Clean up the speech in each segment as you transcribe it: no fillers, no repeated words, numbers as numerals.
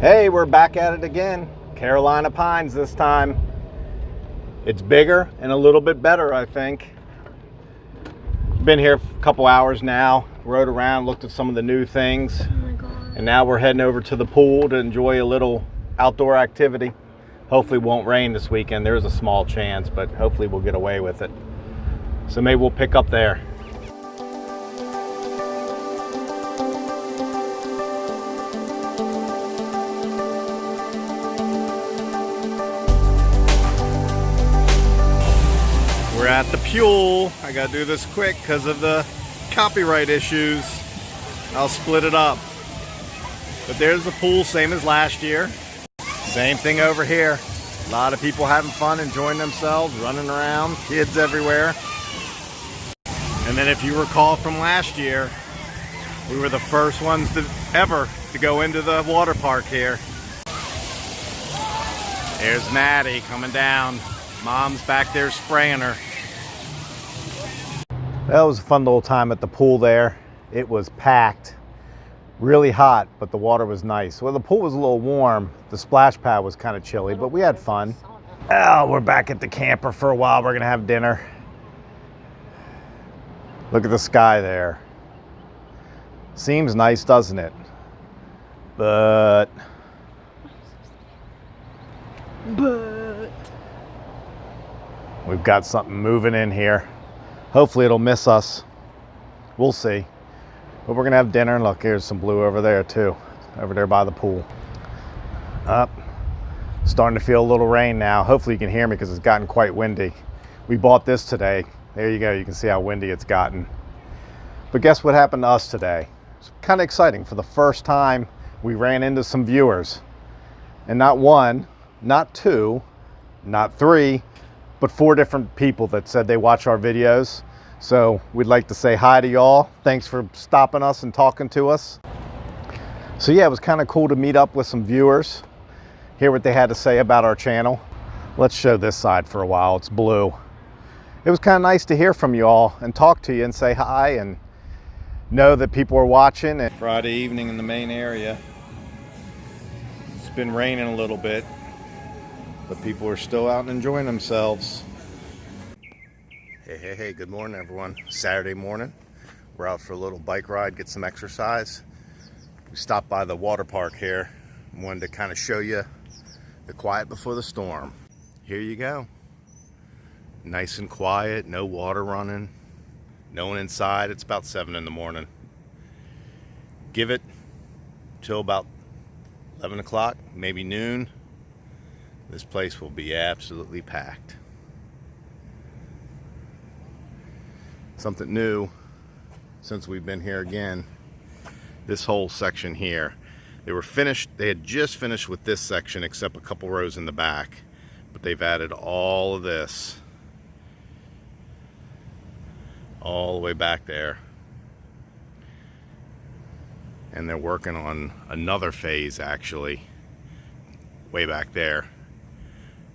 Hey, we're back at it again. Carolina Pines this time. It's bigger and a little bit better, I think. Been here a couple hours now, rode around, looked at some of the new things. Oh my God. And now we're heading over to the pool to enjoy a little outdoor activity. Hopefully it won't rain this weekend. There's a small chance, but hopefully we'll get away with it. So maybe we'll pick up there. We're at the pool. I gotta do this quick because of the copyright issues. I'll split it up. But there's the pool, same as last year. Same thing over here. A lot of people having fun, enjoying themselves, running around, kids everywhere. And then if you recall from last year, we were the first ones ever to go into the water park here. There's Maddie coming down. Mom's back there spraying her. That was a fun little time at the pool there. It was packed, really hot, but the water was nice. Well, the pool was a little warm. The splash pad was kind of chilly, but we had fun. Oh, we're back at the camper for a while. We're gonna have dinner. Look at the sky there. Seems nice, doesn't it? But we've got something moving in here. Hopefully it'll miss us. We'll see. But we're gonna have dinner, and look, here's some blue over there too. Over there by the pool. Up. Starting to feel a little rain now. Hopefully you can hear me because it's gotten quite windy. We bought this today. There you go, you can see how windy it's gotten. But guess what happened to us today? It's kind of exciting. For the first time, we ran into some viewers. And not one, not two, not three, but 4 different people that said they watch our videos. So we'd like to say hi to y'all. Thanks for stopping us and talking to us. So yeah, it was kind of cool to meet up with some viewers, hear what they had to say about our channel. Let's show this side for a while. It's blue. It was kind of nice to hear from you all and talk to you and say hi and know that people are watching. And Friday evening in the main area. It's been raining a little bit, but people are still out and enjoying themselves. Hey, good morning everyone. Saturday morning. We're out for a little bike ride, get some exercise. We stopped by the water park here. Wanted to kind of show you the quiet before the storm. Here you go. Nice and quiet, no water running, no one inside. It's about 7 in the morning. Give it till about 11 o'clock, maybe noon. This place will be absolutely packed. Something new since we've been here again, this whole section here. They had just finished with this section except a couple rows in the back, but they've added all of this all the way back there. And they're working on another phase actually, way back there.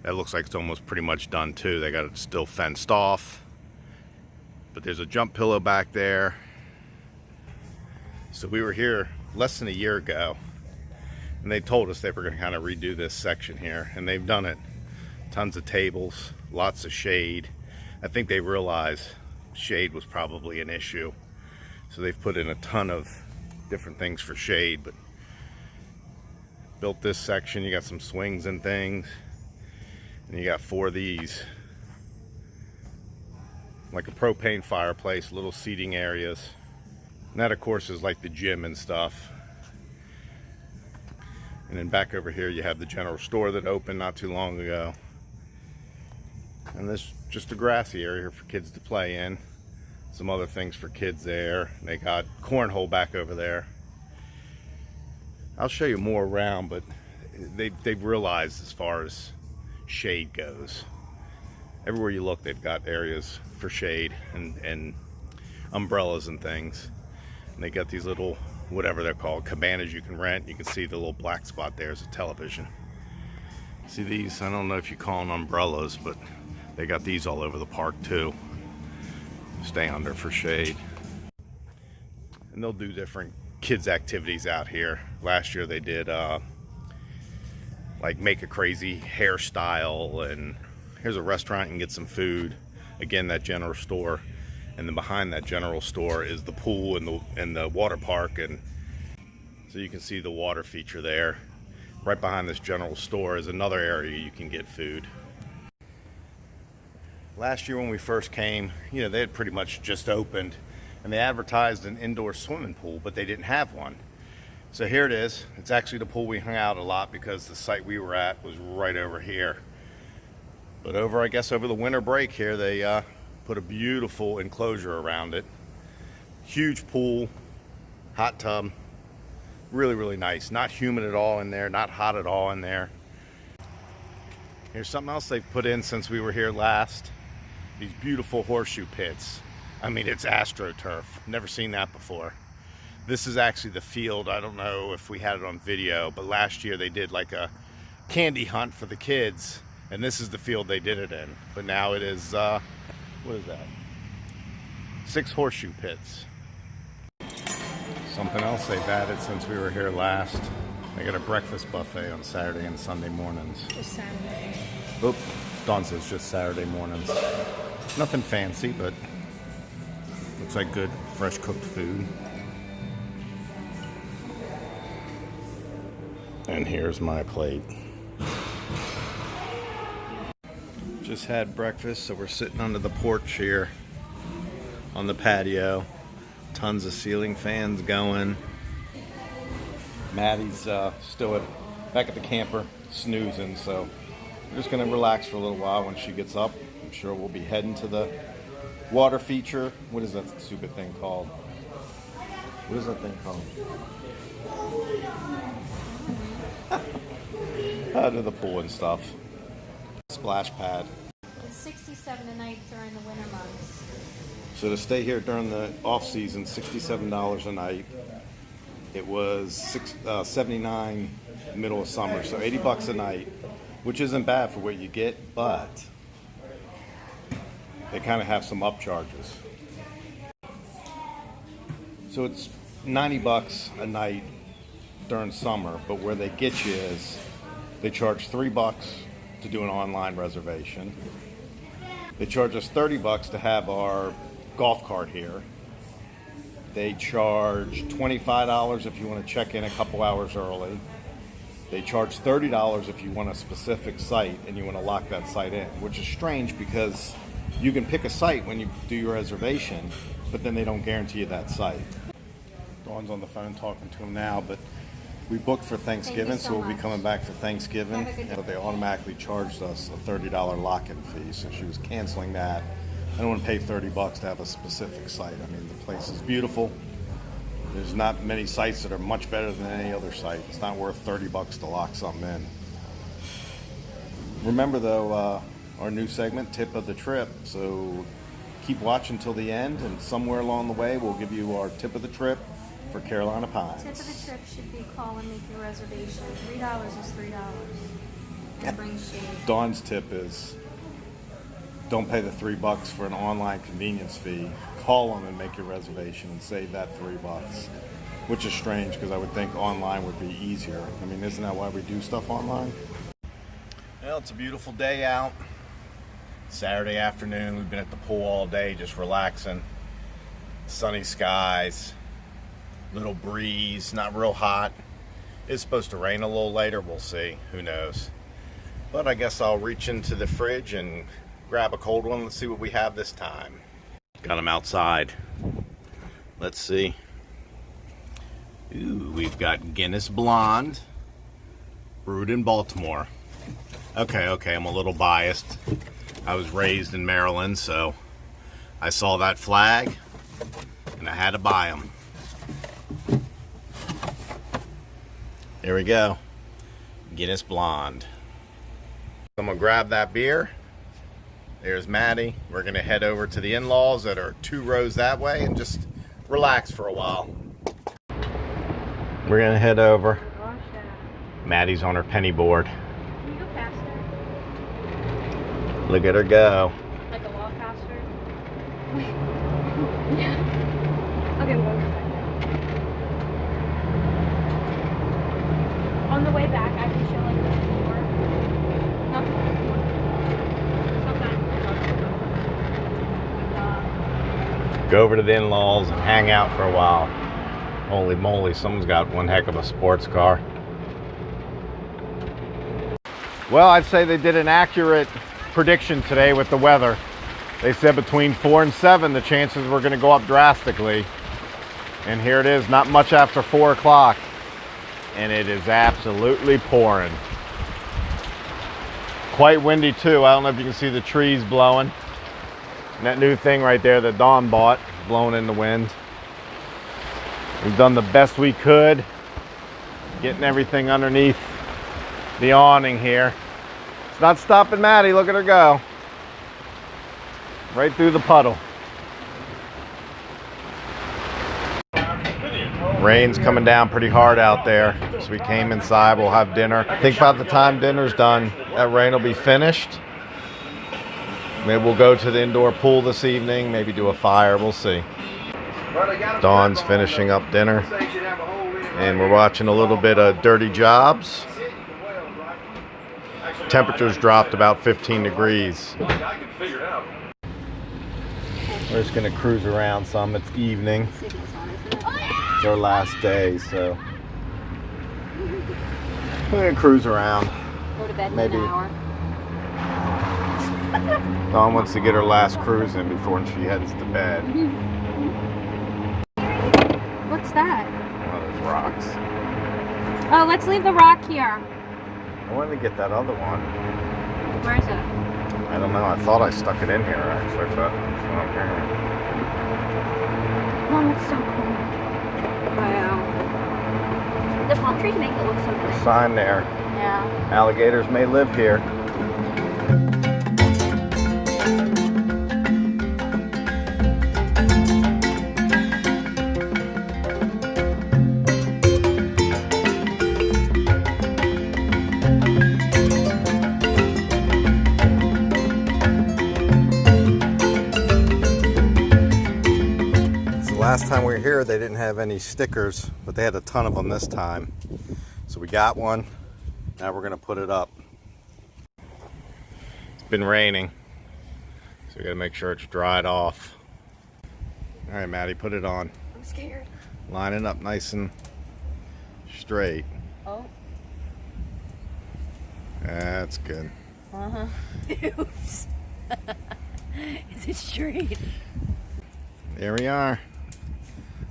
That looks like it's almost pretty much done too. They got it still fenced off. But there's a jump pillow back there. So we were here less than a year ago, and they told us they were going to kind of redo this section here, and they've done it. Tons of tables, lots of shade. I think they realized shade was probably an issue, so they've put in a ton of different things for shade. But built this section. You got some swings and things, and you got 4 of these, like a propane fireplace, little seating areas. And that of course is like the gym and stuff. And then back over here you have the general store that opened not too long ago. And this just a grassy area for kids to play in. Some other things for kids there. They got cornhole back over there. I'll show you more around, but they've realized as far as shade goes, everywhere you look they've got areas for shade and umbrellas and things. And they got these little, whatever they're called, cabanas you can rent. You can see the little black spot there is a television. See these? I don't know if you call them umbrellas, but they got these all over the park too. Stay under for shade. And they'll do different kids activities out here. Last year they did like make a crazy hairstyle. And here's a restaurant, you can get some food. Again, that general store. And then behind that general store is the pool and the water park. And so you can see the water feature there. Right behind this general store is another area you can get food. Last year when we first came, you know, they had pretty much just opened and they advertised an indoor swimming pool, but they didn't have one. So here it is. It's actually the pool we hung out a lot because the site we were at was right over here. But I guess over the winter break here, they put a beautiful enclosure around it. Huge pool, hot tub. Really, really nice. Not humid at all in there, not hot at all in there. Here's something else they've put in since we were here last. These beautiful horseshoe pits. I mean, it's AstroTurf. Never seen that before. This is actually the field. I don't know if we had it on video, but last year they did like a candy hunt for the kids, and this is the field they did it in. But now it is, what is that? 6 horseshoe pits. Something else they've added since we were here last. They got a breakfast buffet on Saturday and Sunday mornings. Just Saturday. Oop, Dawn says just Saturday mornings. Nothing fancy, but looks like good, fresh cooked food. And here's my plate. Just had breakfast, so we're sitting under the porch here on the patio. Tons of ceiling fans going. Maddie's still back at the camper snoozing, so we're just gonna relax for a little while. When she gets up, I'm sure we'll be heading to the water feature. What is that stupid thing called? What is that thing called? Out of the pool and stuff. Splash pad. It's $67 a night during the winter months. So to stay here during the off season, $67 a night. It was $79 middle of summer, so $80 a night, which isn't bad for what you get, but they kind of have some upcharges. So it's $90 a night during summer, but where they get you is they charge $3 to do an online reservation. They charge us $30 to have our golf cart here. They charge $25 if you want to check in a couple hours early. They charge $30 if you want a specific site and you want to lock that site in, which is strange because you can pick a site when you do your reservation, but then they don't guarantee you that site. Dawn's on the phone talking to him now, but we booked for Thanksgiving, so we'll be coming back for Thanksgiving. But they automatically charged us a $30 lock-in fee, so she was canceling that. I don't want to pay $30 to have a specific site. I mean, the place is beautiful. There's not many sites that are much better than any other site. It's not worth $30 to lock something in. Remember though, our new segment, Tip of the Trip. So keep watching till the end, and somewhere along the way we'll give you our tip of the trip for Carolina Pines. Tip of the trip should be call and make your reservation. $3 is $3. And bring shade. Dawn's tip is don't pay the $3 for an online convenience fee. Call them and make your reservation and save that $3, which is strange because I would think online would be easier. I mean, isn't that why we do stuff online? Well, it's a beautiful day out. Saturday afternoon, we've been at the pool all day just relaxing. Sunny skies, little breeze, not real hot. It's supposed to rain a little later, we'll see, who knows. But I guess I'll reach into the fridge and grab a cold one. Let's see what we have this time. Got them outside. Let's see. Ooh, we've got Guinness Blonde, brewed in Baltimore. Okay, I'm a little biased. I was raised in Maryland, so I saw that flag and I had to buy them. There we go. Guinness Blonde. I'm gonna grab that beer. There's Maddie. We're gonna head over to the in-laws that are 2 rows that way and just relax for a while. We're gonna head over. Maddie's on her penny board. Can you go faster? Look at her go. Like a lot faster? Yeah. Okay, we'll go back. On the way back, I can show like the floor go over to the in-laws and hang out for a while. Holy moly, someone's got one heck of a sports car. Well, I'd say they did an accurate prediction today with the weather. They said between 4 and 7 the chances were going to go up drastically. And here it is, not much after 4 o'clock. And it is absolutely pouring. Quite windy too. I don't know if you can see the trees blowing. And that new thing right there that Dawn bought, blowing in the wind. We've done the best we could, getting everything underneath the awning here. It's not stopping Maddie, look at her go. Right through the puddle. Rain's coming down pretty hard out there, so we came inside. We'll have dinner. I think about the time dinner's done, that rain will be finished. Maybe we'll go to the indoor pool this evening, maybe do a fire, we'll see. Dawn's finishing up dinner, and we're watching a little bit of Dirty Jobs. Temperatures dropped about 15 degrees. We're just gonna cruise around some. It's evening. It's our last day, so we're gonna cruise around. Go to bed maybe in an hour. Dawn wants to get her last cruise in before she heads to bed. What's that? One of those rocks. Oh, let's leave the rock here. I wanted to get that other one. Where is it? I don't know. I thought I stuck it in here actually, but it's not here. Oh, it's so cool. Wow. The palm trees make it look so good. Sign there. Yeah. Alligators may live here. Last time we were here, they didn't have any stickers, but they had a ton of them this time. So we got one. Now we're gonna put it up. It's been raining, so we gotta make sure it's dried off. All right, Maddie, put it on. I'm scared. Line it up nice and straight. Oh. That's good. Uh-huh. Oops. Is it straight? There we are.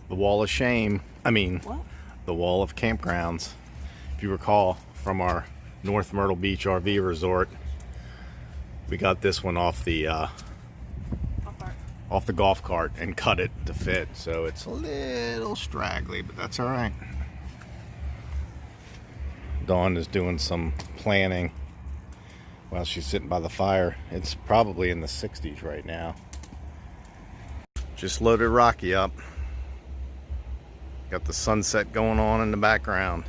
The wall of shame. I mean, what? The wall of campgrounds. If you recall from our North Myrtle Beach RV resort, we got this one off the golf cart and cut it to fit. So it's a little straggly, but that's all right. Dawn is doing some planning while she's sitting by the fire. It's probably in the 60s right now. Just loaded Rocky up. Got the sunset going on in the background.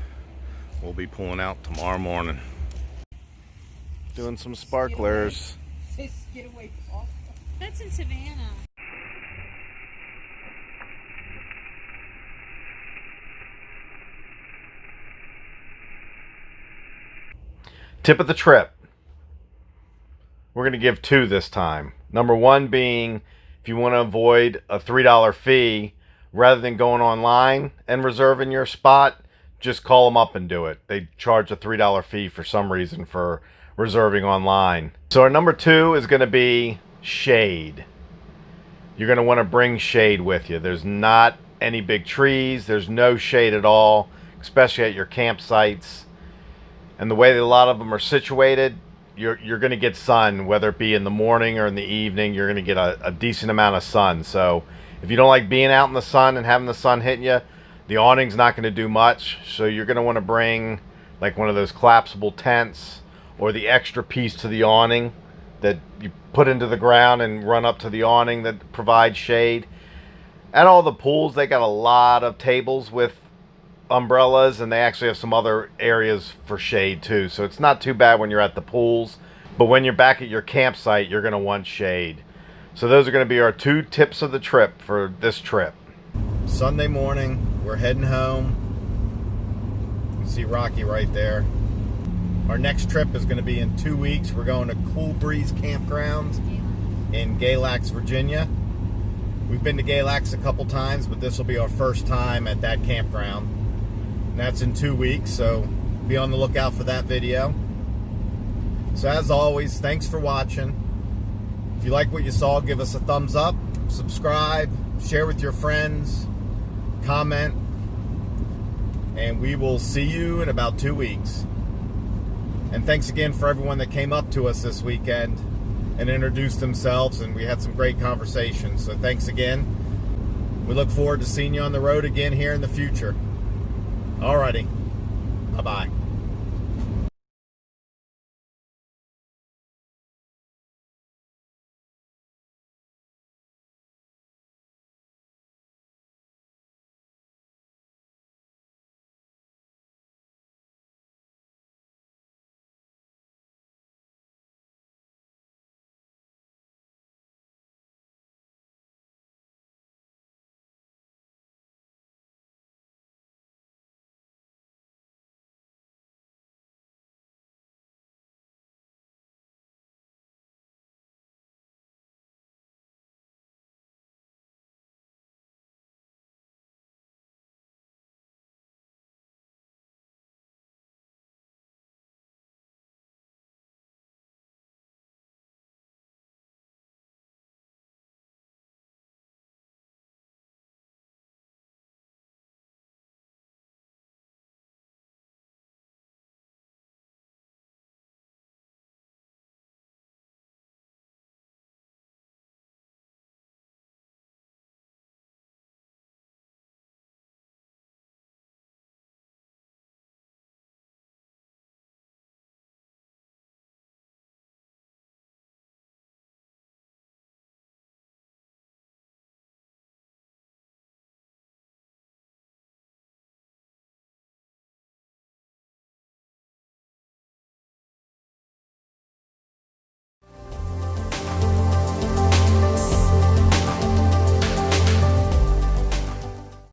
We'll be pulling out tomorrow morning. Doing some sparklers. Get away. That's in Savannah. Tip of the trip. We're going to give 2 this time. Number 1 being, if you want to avoid a $3 fee, rather than going online and reserving your spot, just call them up and do it. They charge a $3 fee for some reason for reserving online. So our number 2 is going to be shade. You're going to want to bring shade with you. There's not any big trees. There's no shade at all, especially at your campsites. And the way that a lot of them are situated, you're going to get sun, whether it be in the morning or in the evening. You're going to get a decent amount of sun. So if you don't like being out in the sun and having the sun hitting you, the awning's not going to do much. So you're going to want to bring like one of those collapsible tents or the extra piece to the awning that you put into the ground and run up to the awning that provides shade. At all the pools, they got a lot of tables with umbrellas, and they actually have some other areas for shade too. So it's not too bad when you're at the pools, but when you're back at your campsite, you're going to want shade. So those are going to be our 2 tips of the trip for this trip. Sunday morning, we're heading home. You can see Rocky right there. Our next trip is going to be in 2 weeks. We're going to Cool Breeze Campgrounds in Galax, Virginia. We've been to Galax a couple times, but this will be our first time at that campground. And that's in 2 weeks, so be on the lookout for that video. So as always, thanks for watching. If you like what you saw, give us a thumbs up, subscribe, share with your friends, comment, and we will see you in about 2 weeks. And thanks again for everyone that came up to us this weekend and introduced themselves, and we had some great conversations. So thanks again. We look forward to seeing you on the road again here in the future. Alrighty. Bye-bye.